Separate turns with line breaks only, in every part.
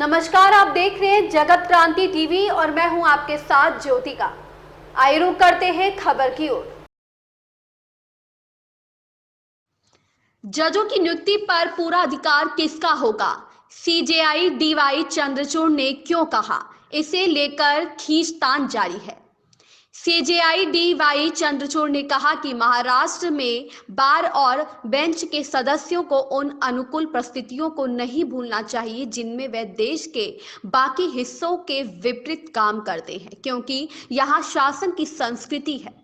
नमस्कार, आप देख रहे हैं जगत क्रांति टीवी और मैं हूं आपके साथ ज्योतिका। आइए रुक करते हैं खबर की ओर। जजों की नियुक्ति पर पूरा अधिकार किसका होगा? सीजेआई डीवाई चंद्रचूड़ ने क्यों कहा? इसे लेकर खींचतान जारी है। सीजेआई डीवाई चंद्रचूड़ ने कहा कि महाराष्ट्र में बार और बेंच के सदस्यों को उन अनुकूल परिस्थितियों को नहीं भूलना चाहिए जिनमें वे देश के बाकी हिस्सों के विपरीत काम करते हैं, क्योंकि यहाँ शासन की संस्कृति है।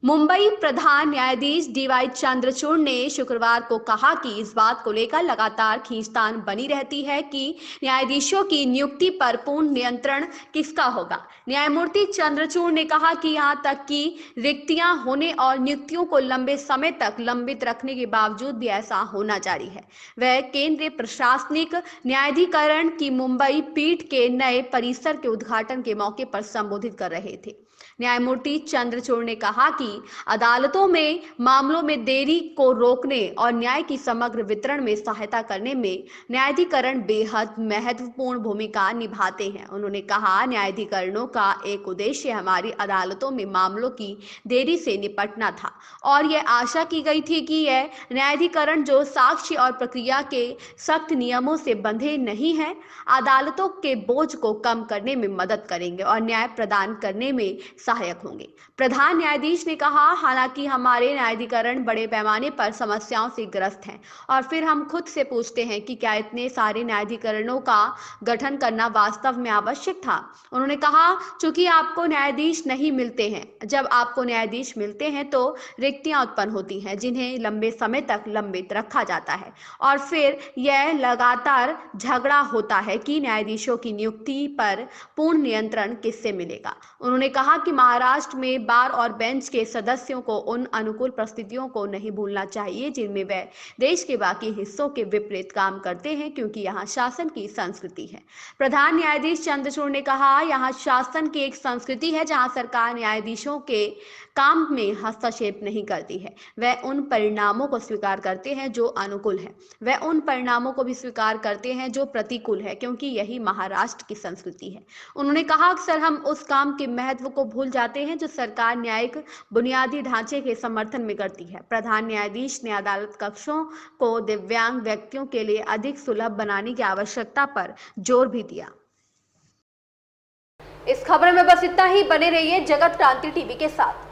मुंबई प्रधान न्यायाधीश डीवाई चंद्रचूड़ ने शुक्रवार को कहा कि इस बात को लेकर लगातार खींचतान बनी रहती है कि न्यायाधीशों की नियुक्ति पर पूर्ण नियंत्रण किसका होगा। न्यायमूर्ति चंद्रचूड़ ने कहा कि यहां तक कि रिक्तियां होने और नियुक्तियों को लंबे समय तक लंबित रखने के बावजूद भी ऐसा होना जारी है। वह केंद्रीय प्रशासनिक न्यायाधिकरण की मुंबई पीठ के नए परिसर के उद्घाटन के मौके पर संबोधित कर रहे थे। न्यायमूर्ति चंद्रचूड़ ने कहा कि अदालतों में मामलों में देरी को रोकने और न्याय की समग्र वितरण में सहायता करने में न्यायाधिकरण बेहद महत्वपूर्ण भूमिका निभाते हैं। उन्होंने कहा, न्यायाधिकरणों का एक उद्देश्य हमारी अदालतों में मामलों की देरी से निपटना था और यह आशा की गई थी कि यह न्यायाधिकरण जो साक्ष्य और प्रक्रिया के सख्त नियमों से बंधे नहीं हैं, अदालतों के बोझ को कम करने में मदद करेंगे और न्याय प्रदान करने में सहायक होंगे। प्रधान न्यायाधीश ने कहा, हालांकि हमारे न्यायाधिकरण बड़े पैमाने पर समस्याओं से ग्रस्त हैं और फिर हम खुद से पूछते हैं कि क्या इतने सारे न्यायाधिकरणों का गठन करना वास्तव में आवश्यक था। उन्होंने कहा, चूंकि आपको न्यायाधीश नहीं मिलते हैं, जब आपको न्यायाधीश मिलते हैं तो रिक्तियां उत्पन्न होती हैं जिन्हें लंबे समय तक लंबित रखा जाता है और फिर यह लगातार झगड़ा होता है कि न्यायाधीशों की नियुक्ति पर पूर्ण नियंत्रण किससे मिलेगा। उन्होंने कहा कि महाराष्ट्र में बार और बेंच के सदस्यों को उन अनुकूल परिस्थितियों को नहीं भूलना चाहिए जिनमें वे देश के बाकी हिस्सों के विपरीत काम करते हैं, क्योंकि यहाँ शासन की संस्कृति है। प्रधान न्यायाधीश चंद्रचूड़ ने कहा, यहाँ शासन की एक संस्कृति है जहाँ सरकार न्यायाधीशों के काम में हस्तक्षेप नहीं करती है। वह उन परिणामों को स्वीकार करते हैं जो अनुकूल है, वह उन परिणामों को भी स्वीकार करते हैं जो प्रतिकूल है, क्योंकि यही महाराष्ट्र की संस्कृति है। उन्होंने कहा, अक्सर हम उस काम के महत्व को भूल जाते हैं जो सरकार न्यायिक बुनियादी ढांचे के समर्थन में करती है। प्रधान न्यायाधीश ने अदालत कक्षों को दिव्यांग व्यक्तियों के लिए अधिक सुलभ बनाने की आवश्यकता पर जोर भी दिया। इस खबर में बस इतना ही। बने रहिए जगत क्रांति टीवी के साथ।